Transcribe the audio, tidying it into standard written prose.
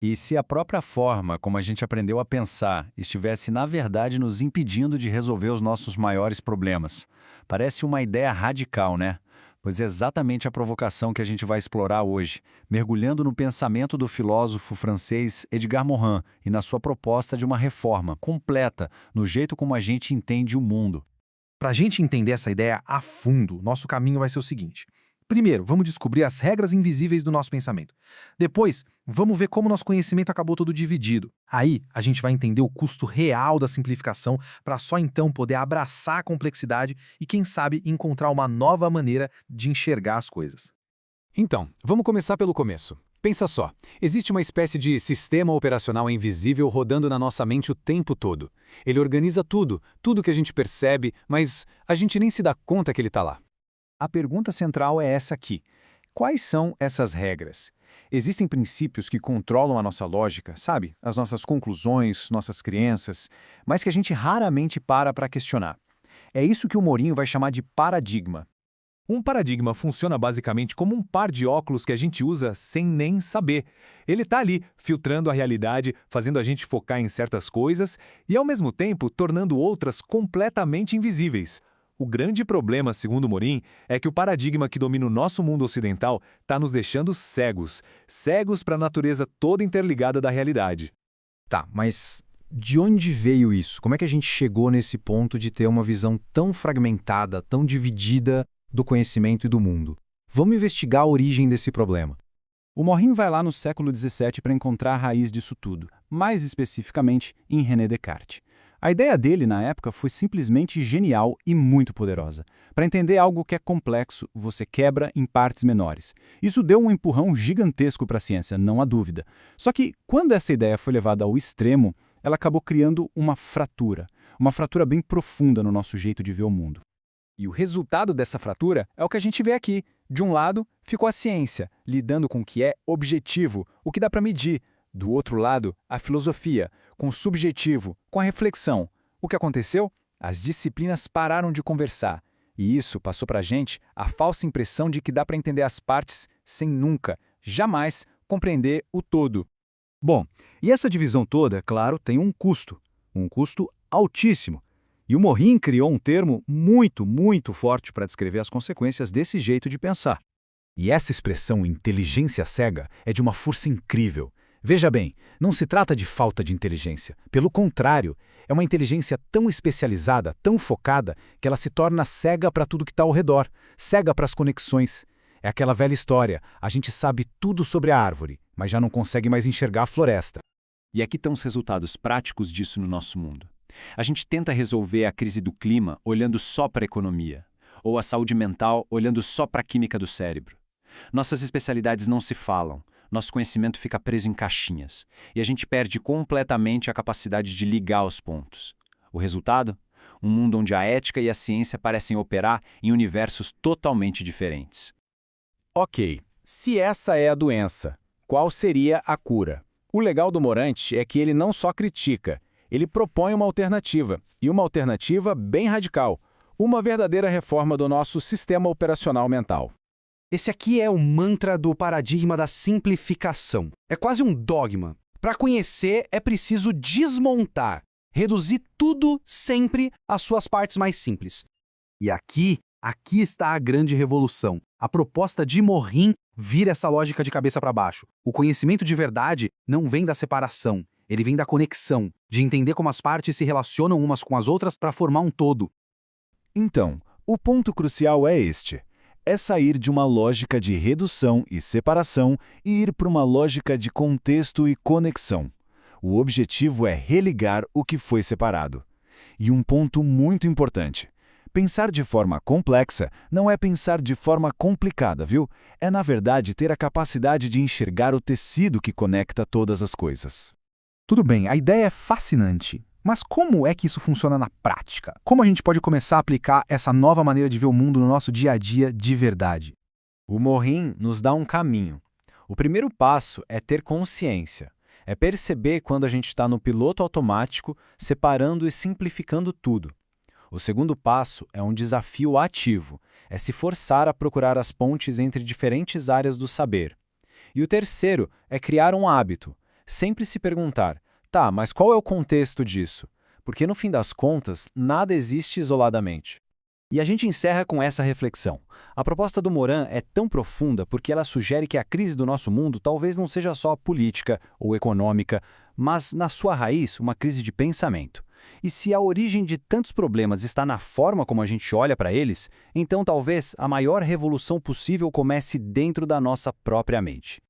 E se a própria forma como a gente aprendeu a pensar estivesse, na verdade, nos impedindo de resolver os nossos maiores problemas? Parece uma ideia radical, né? Pois é exatamente a provocação que a gente vai explorar hoje, mergulhando no pensamento do filósofo francês Edgar Morin e na sua proposta de uma reforma completa no jeito como a gente entende o mundo. Para a gente entender essa ideia a fundo, nosso caminho vai ser o seguinte. Primeiro, vamos descobrir as regras invisíveis do nosso pensamento. Depois, vamos ver como nosso conhecimento acabou todo dividido. Aí, a gente vai entender o custo real da simplificação para só então poder abraçar a complexidade e, quem sabe, encontrar uma nova maneira de enxergar as coisas. Então, vamos começar pelo começo. Pensa só, existe uma espécie de sistema operacional invisível rodando na nossa mente o tempo todo. Ele organiza tudo, tudo que a gente percebe, mas a gente nem se dá conta que ele está lá. A pergunta central é essa aqui. Quais são essas regras? Existem princípios que controlam a nossa lógica, sabe? As nossas conclusões, nossas crenças, mas que a gente raramente para questionar. É isso que o Mourinho vai chamar de paradigma. Um paradigma funciona basicamente como um par de óculos que a gente usa sem nem saber. Ele está ali, filtrando a realidade, fazendo a gente focar em certas coisas e, ao mesmo tempo, tornando outras completamente invisíveis. O grande problema, segundo Morin, é que o paradigma que domina o nosso mundo ocidental está nos deixando cegos. Cegos para a natureza toda interligada da realidade. Tá, mas de onde veio isso? Como é que a gente chegou nesse ponto de ter uma visão tão fragmentada, tão dividida do conhecimento e do mundo? Vamos investigar a origem desse problema. O Morin vai lá no século XVII para encontrar a raiz disso tudo, mais especificamente em René Descartes. A ideia dele, na época, foi simplesmente genial e muito poderosa. Para entender algo que é complexo, você quebra em partes menores. Isso deu um empurrão gigantesco para a ciência, não há dúvida. Só que, quando essa ideia foi levada ao extremo, ela acabou criando uma fratura bem profunda no nosso jeito de ver o mundo. E o resultado dessa fratura é o que a gente vê aqui. De um lado, ficou a ciência, lidando com o que é objetivo, o que dá para medir. Do outro lado, a filosofia, com o subjetivo, com a reflexão. O que aconteceu? As disciplinas pararam de conversar. E isso passou para a gente a falsa impressão de que dá para entender as partes sem nunca, jamais, compreender o todo. Bom, e essa divisão toda, claro, tem um custo altíssimo. E o Morin criou um termo muito forte para descrever as consequências desse jeito de pensar. E essa expressão inteligência cega é de uma força incrível. Veja bem, não se trata de falta de inteligência. Pelo contrário, é uma inteligência tão especializada, tão focada, que ela se torna cega para tudo que está ao redor, cega para as conexões. É aquela velha história, a gente sabe tudo sobre a árvore, mas já não consegue mais enxergar a floresta. E aqui estão os resultados práticos disso no nosso mundo. A gente tenta resolver a crise do clima olhando só para a economia, ou a saúde mental olhando só para a química do cérebro. Nossas especialidades não se falam. Nosso conhecimento fica preso em caixinhas, e a gente perde completamente a capacidade de ligar os pontos. O resultado? Um mundo onde a ética e a ciência parecem operar em universos totalmente diferentes. Ok, se essa é a doença, qual seria a cura? O legal do Morante é que ele não só critica, ele propõe uma alternativa, e uma alternativa bem radical, uma verdadeira reforma do nosso sistema operacional mental. Esse aqui é o mantra do paradigma da simplificação. É quase um dogma. Para conhecer, é preciso desmontar, reduzir tudo sempre às suas partes mais simples. E aqui está a grande revolução. A proposta de Morin vira essa lógica de cabeça para baixo. O conhecimento de verdade não vem da separação, ele vem da conexão, de entender como as partes se relacionam umas com as outras para formar um todo. Então, o ponto crucial é este. É sair de uma lógica de redução e separação e ir para uma lógica de contexto e conexão. O objetivo é religar o que foi separado. E um ponto muito importante. Pensar de forma complexa não é pensar de forma complicada, viu? É, na verdade, ter a capacidade de enxergar o tecido que conecta todas as coisas. Tudo bem, a ideia é fascinante. Mas como é que isso funciona na prática? Como a gente pode começar a aplicar essa nova maneira de ver o mundo no nosso dia a dia de verdade? O Morin nos dá um caminho. O primeiro passo é ter consciência. É perceber quando a gente está no piloto automático, separando e simplificando tudo. O segundo passo é um desafio ativo. É se forçar a procurar as pontes entre diferentes áreas do saber. E o terceiro é criar um hábito. Sempre se perguntar, tá, mas qual é o contexto disso? Porque no fim das contas, nada existe isoladamente. E a gente encerra com essa reflexão. A proposta do Morin é tão profunda porque ela sugere que a crise do nosso mundo talvez não seja só política ou econômica, mas, na sua raiz, uma crise de pensamento. E se a origem de tantos problemas está na forma como a gente olha para eles, então talvez a maior revolução possível comece dentro da nossa própria mente.